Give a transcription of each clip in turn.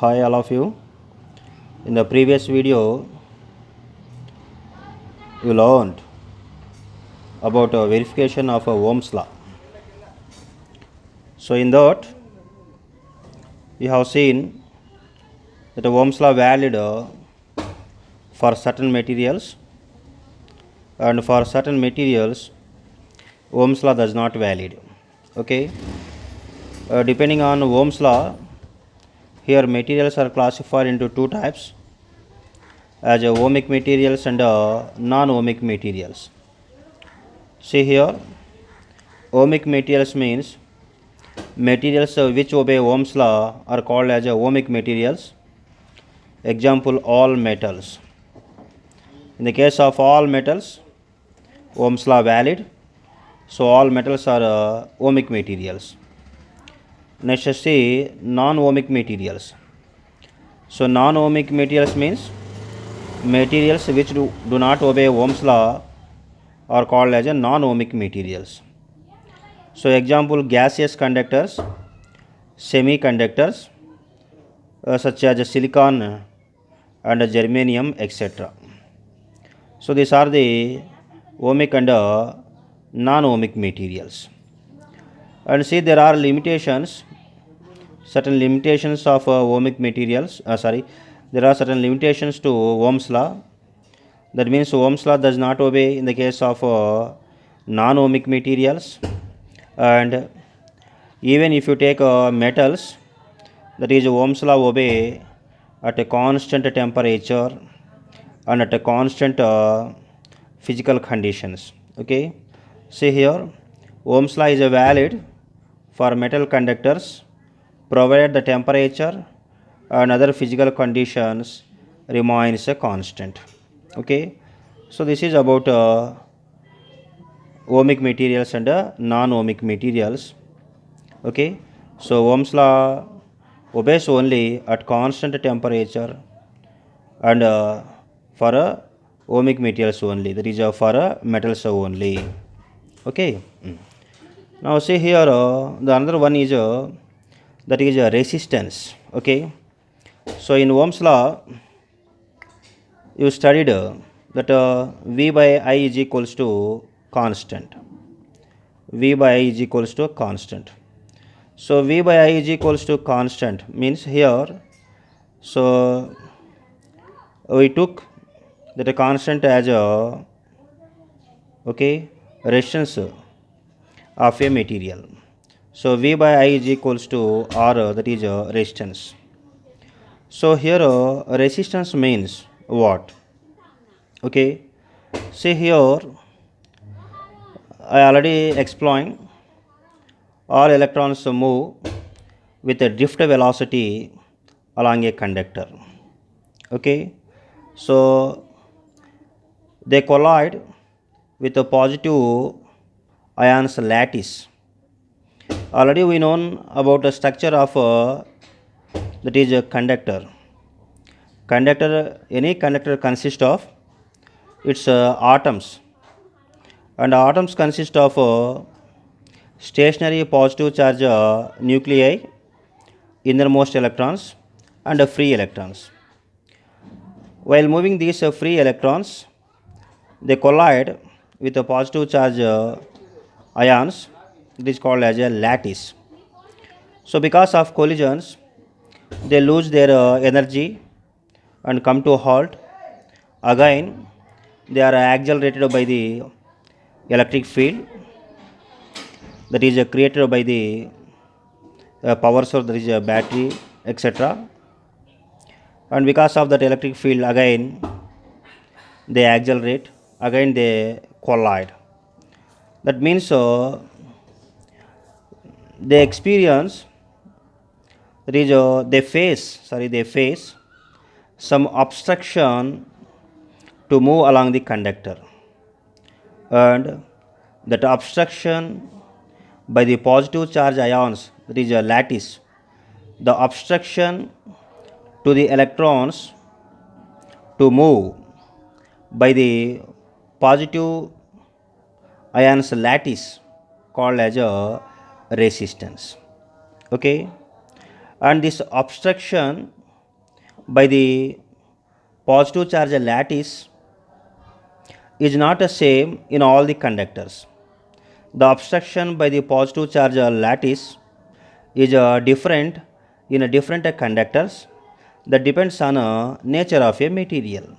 Hi all of you. In the previous video, you learned about verification of Ohm's law. So in that, we have seen that Ohm's law valid for certain materials, and for certain materials, Ohm's law does not valid. Okay. Depending on Ohm's law, here materials are classified into two types, as ohmic materials and non-ohmic materials. See here, ohmic materials means materials which obey Ohm's law are called as ohmic materials. Example, all metals. In the case of all metals, Ohm's law valid, so all metals are ohmic materials. Next, see non-ohmic materials. So non-ohmic materials means materials which do not obey Ohm's law are called as a non-ohmic materials. So example, gaseous conductors, semiconductors such as silicon and germanium, etc. So these are the ohmic and non-ohmic materials. And see, there are limitations, certain limitations of ohmic materials. There are certain limitations to Ohm's law. That means Ohm's law does not obey in the case of non-ohmic materials. And even if you take metals, that is Ohm's law obey at a constant temperature and at a constant physical conditions. Okay, see here, Ohm's law is valid for metal conductors provided the temperature and other physical conditions remains a constant. Okay, so this is about ohmic materials and non-ohmic materials. Okay, so Ohm's law obeys only at constant temperature and for ohmic materials only, that is for metals only. Okay. Now see here, the another one is that is resistance. Okay, so in Ohm's law you studied that V by I is equals to constant. V by I is equals to constant. So V by I is equals to constant means here, so we took that a constant as a resistance of a material. So V by I is equals to R, that is resistance. So here resistance means what? Okay, see here, I already explained all electrons move with a drift velocity along a conductor. Okay, so they collide with a positive ions lattice. Already we know about the structure of that is a conductor. Any conductor consists of its atoms, and atoms consist of stationary positive charge nuclei, innermost electrons, and free electrons. While moving these free electrons, they collide with a positive charge ions. It is called as a lattice. So because of collisions, they lose their energy and come to a halt. Again, they are accelerated by the electric field that is created by the power source, that is a battery, etc. And because of that electric field, again they accelerate, again they collide. That means they experience, that is they face some obstruction to move along the conductor, and that obstruction by the positive charge ions, that is a lattice, the obstruction to the electrons to move by the positive ions lattice called as a resistance. Okay, and this obstruction by the positive charge lattice is not the same in all the conductors. The obstruction by the positive charge lattice is different in different conductors. That depends on nature of a material.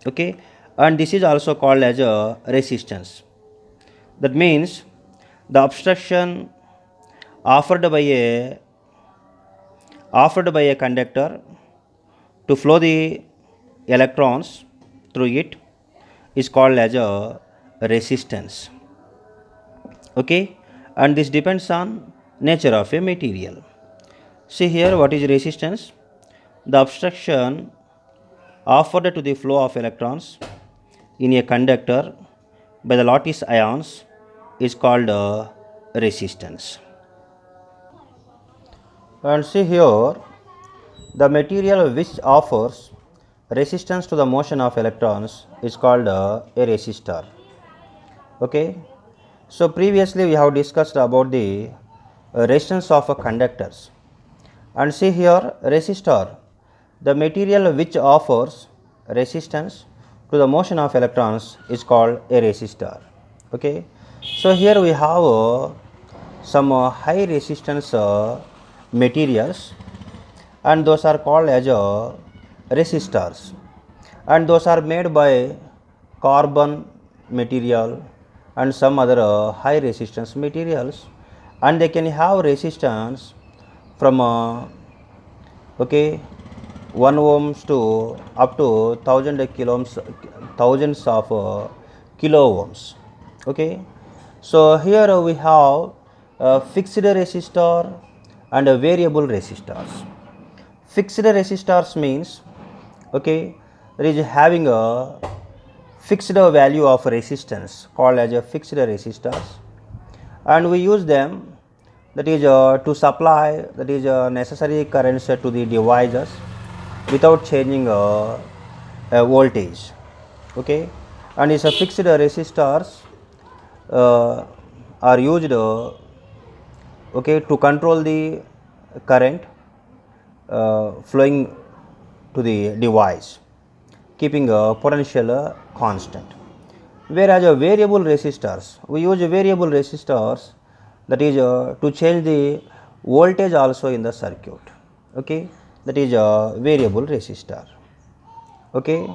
Okay, and this is also called as a resistance. That means the obstruction offered by a conductor to flow the electrons through it is called as a resistance. Okay, and this depends on nature of a material. See here, what is resistance? The obstruction offered to the flow of electrons in a conductor by the lattice ions is called resistance. And see here, the material which offers resistance to the motion of electrons is called a resistor. Okay, so previously we have discussed about the resistance of conductors, and see here, resistor, the material which offers resistance to the motion of electrons is called a resistor. Okay, so here we have some high resistance materials, and those are called as resistors, and those are made by carbon material and some other high resistance materials, and they can have resistance from okay 1 ohms to up to 1000 kilo ohms, thousands of kilo ohms. Okay, so here we have fixed resistor and variable resistors. Fixed resistors means, okay, there is having a fixed value of resistance called as a fixed resistors, and we use them, that is to supply, that is necessary currents to the devices without changing a voltage. Okay, and it's a fixed resistors are used okay, to control the current flowing to the device, keeping a potential constant. Whereas a variable resistors, we use variable resistors, that is to change the voltage also in the circuit. Okay, that is a variable resistor. Okay,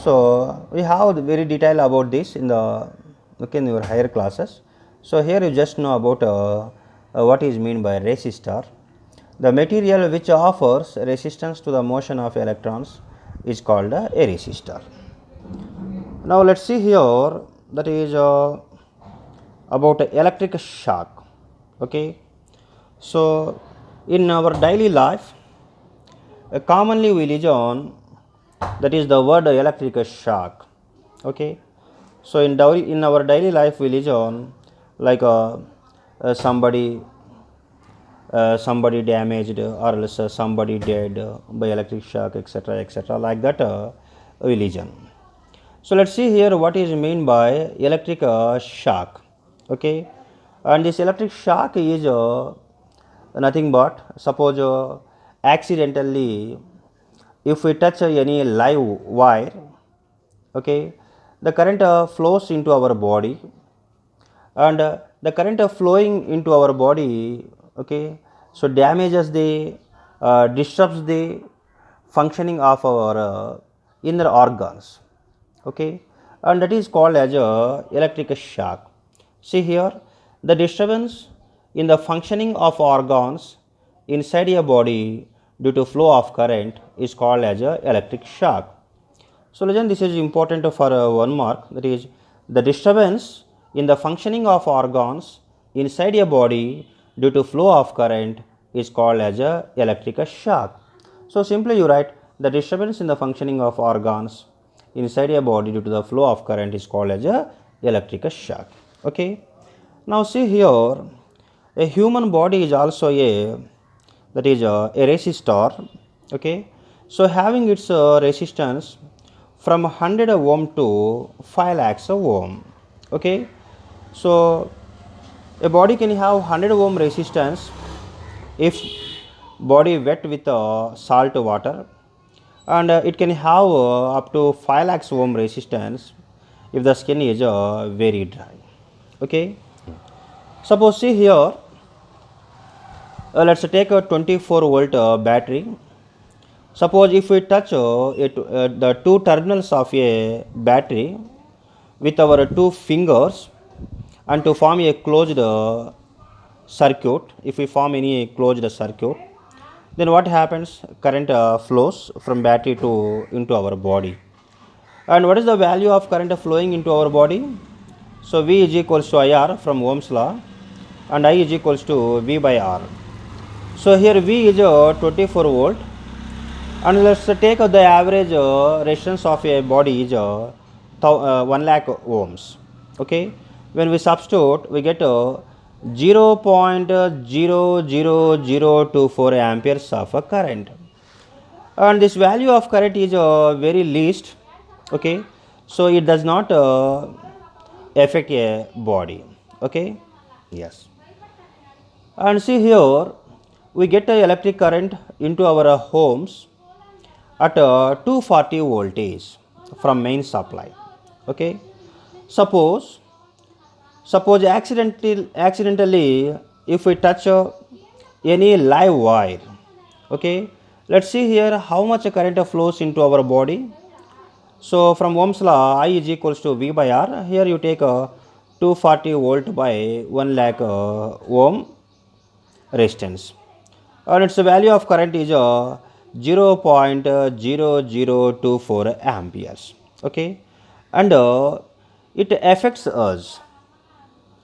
so we have very detail about this in the in your higher classes. So here you just know about what is mean by resistor. The material which offers resistance to the motion of electrons is called a resistor. Now let's see here, that is about electric shock. Okay, so in our daily life, commonly we use on, that is the word electric shock. Okay, so in our daily life we use on, like somebody damaged, or else somebody dead by electric shock, etc., etc., like that religion. So let's see here what is mean by electric shock. Okay, and this electric shock is nothing but, suppose accidentally if we touch any live wire, okay, the current flows into our body, and the current flowing into our body, okay, so damages the disrupts the functioning of our inner organs. Okay, and that is called as a electric shock. See here, the disturbance in the functioning of organs inside a body due to flow of current is called as a electric shock. So listen, this is important for one mark, that is the disturbance in the functioning of organs inside a body due to flow of current is called as a electric shock. So simply you write, the disturbance in the functioning of organs inside a body due to the flow of current is called as a electric shock. Okay, now see here, a human body is also a, that is a resistor. Okay, so having its resistance from 100 ohm to 5 lakhs of ohm. Okay, so a body can have 100 ohm resistance if body wet with salt water, and it can have up to 5 lakhs ohm resistance if the skin is very dry. Okay, suppose see here, let's take a 24 volt battery. Suppose if we touch the two terminals of a battery with our two fingers and to form a closed circuit, if we form any closed circuit, then what happens? Current flows from battery to into our body. And what is the value of current flowing into our body? So V is equals to IR from Ohm's law, and I is equals to V by R. So here V is 24 volt, and let's take the average resistance of a body is 1 lakh ohms. Okay, when we substitute, we get 0.00024 amperes of a current, and this value of current is very least. Okay, so it does not affect a body. Okay, yes. And see here, we get a electric current into our homes at 240 voltage from main supply. Okay, suppose accidentally if we touch any live wire. Okay, let's see here how much current flows into our body. So from Ohm's law, I is equals to V by R. Here you take a 240 volt by 1 lakh ohm resistance, and its value of current is 0.0024 amperes. Okay, and it affects us.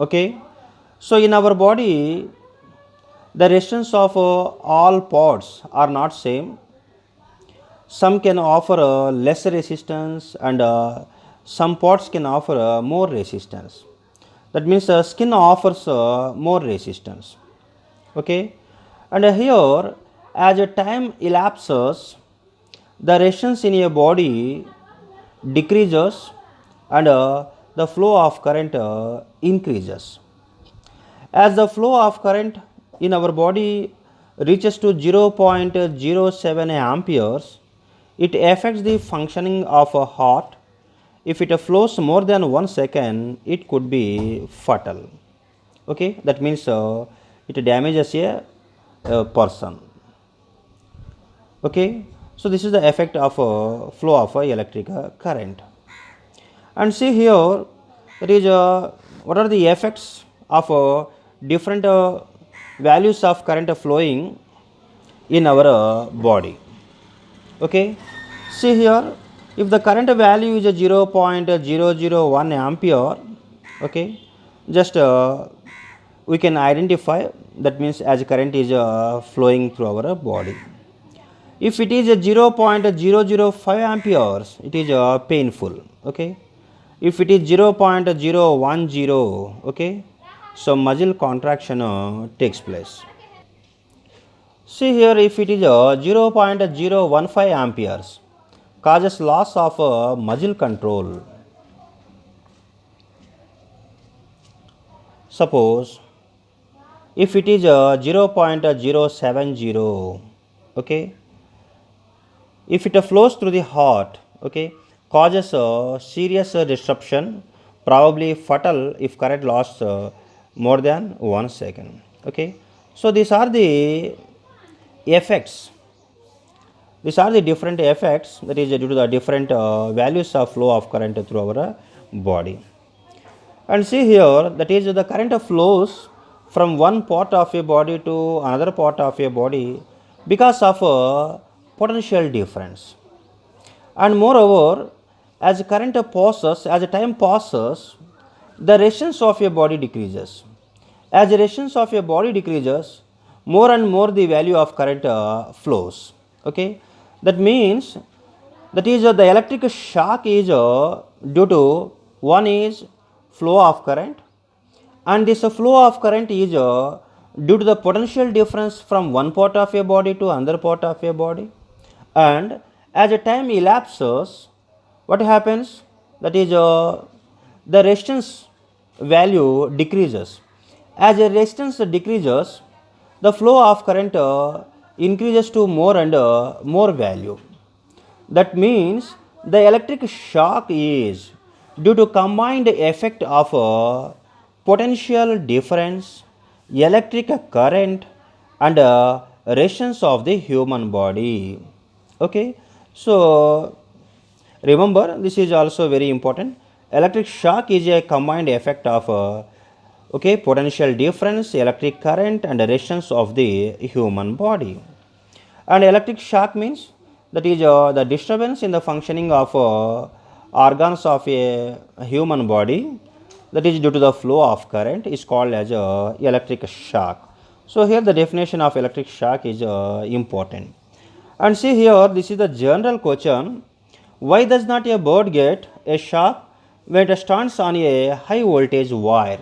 Okay, so in our body, the resistance of all pods are not same. Some can offer less resistance, and some pods can offer more resistance. That means skin offers more resistance. Okay, and here as a time elapses, the resistance in a body decreases, and the flow of current increases. As the flow of current in our body reaches to 0.07 amperes, it affects the functioning of a heart. If it flows more than 1 second, it could be fatal. Okay, that means it damages a person. Okay, so this is the effect of flow of electric current. And see here, that is what are the effects of different values of current flowing in our body. Okay, see here, if the current value is 0.001 ampere, okay, just we can identify, that means as current is flowing through our body. If it is 0.005 amperes, it is painful. Okay, if it is 0.010, okay, so muscle contraction takes place. See here, if it is 0.015 amperes, causes loss of muscle control. Suppose if it is 0.070, okay, if it flows through the heart, okay, causes a serious disruption, probably fatal if current loss more than 1 second. Okay, so these are the effects. These are the different effects, that is due to the different values of flow of current through our body. And see here, that is the current flows from one part of a body to another part of a body because of a potential difference. And moreover, as current passes, as time passes, the resistance of a body decreases. As the resistance of a body decreases, more and more the value of current flows. Okay, that means that is the electric shock is due to, one is flow of current, and this flow of current is due to the potential difference from one part of a body to another part of a body. And as a time elapses, what happens? That is the resistance value decreases. As the resistance decreases, the flow of current increases to more and more value. That means the electric shock is due to combined effect of a potential difference, electric current, and resistance of the human body. Okay, so remember, this is also very important. Electric shock is a combined effect of potential difference, electric current, and resistance of the human body. And electric shock means that is the disturbance in the functioning of organs of a human body, that is due to the flow of current, is called as electric shock. So here the definition of electric shock is important. And see here, this is the general question: why does not a bird get a shock when it stands on a high voltage wire?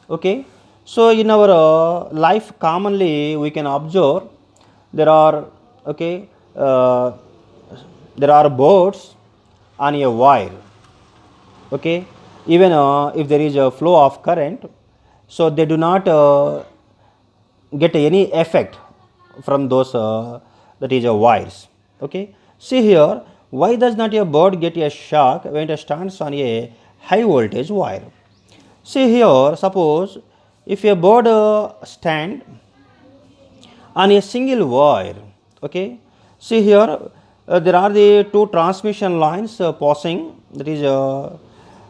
Okay, so in our life commonly we can observe there are, okay, uh, there are birds on a wire. Okay, even if there is a flow of current, so they do not get any effect from those that is wires. Okay, see here, why does not a bird get a shock when it stands on a high voltage wire? See here, suppose if a bird stand on a single wire, okay, see here, there are the two transmission lines passing, that is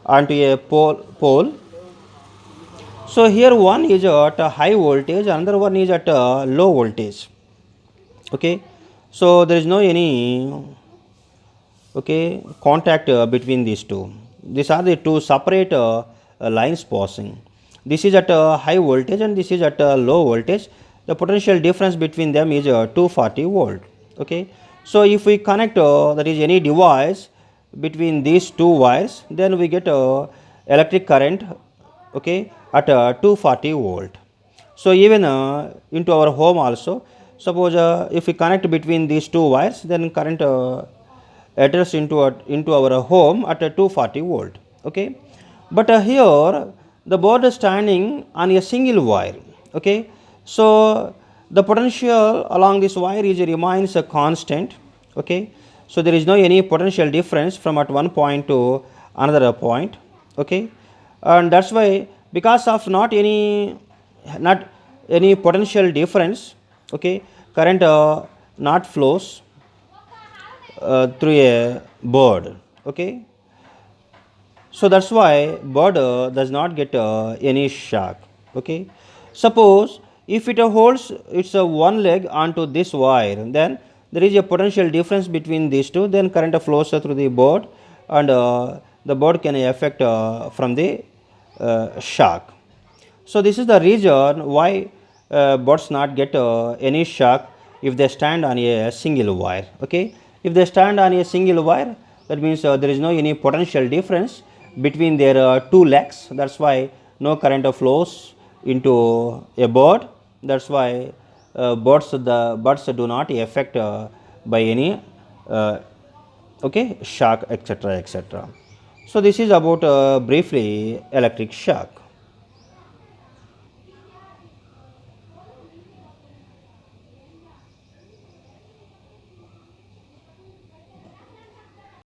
onto a pole. So here one is at a high voltage, another one is at a low voltage. Okay, so there is no any, okay, contact between these two. These are the two separate lines passing. This is at a high voltage and this is at a low voltage. The potential difference between them is 240 volt. Okay, so if we connect that is any device between these two wires, then we get electric current, okay, at 240 volt. So even into our home also, suppose if we connect between these two wires, then current address into our home at a 240 volt. Okay, but here the board is standing on a single wire. Okay, so the potential along this wire is remains a constant. Okay, so there is no any potential difference from at one point to another point. Okay, and that's why, because of not any potential difference, okay, current not flows through a board. Okay, so that's why bird does not get any shock. Okay, suppose if it holds its one leg onto this wire, then there is a potential difference between these two, then current flows through the board, and the board can affect from the shock. So this is the reason why birds not get any shock if they stand on a single wire. Okay, if they stand on a single wire, that means there is no any potential difference between their two legs. That's why no current flows into a bird. That's why the birds do not affect by any okay, shock, etc., etc. So this is about briefly electric shock.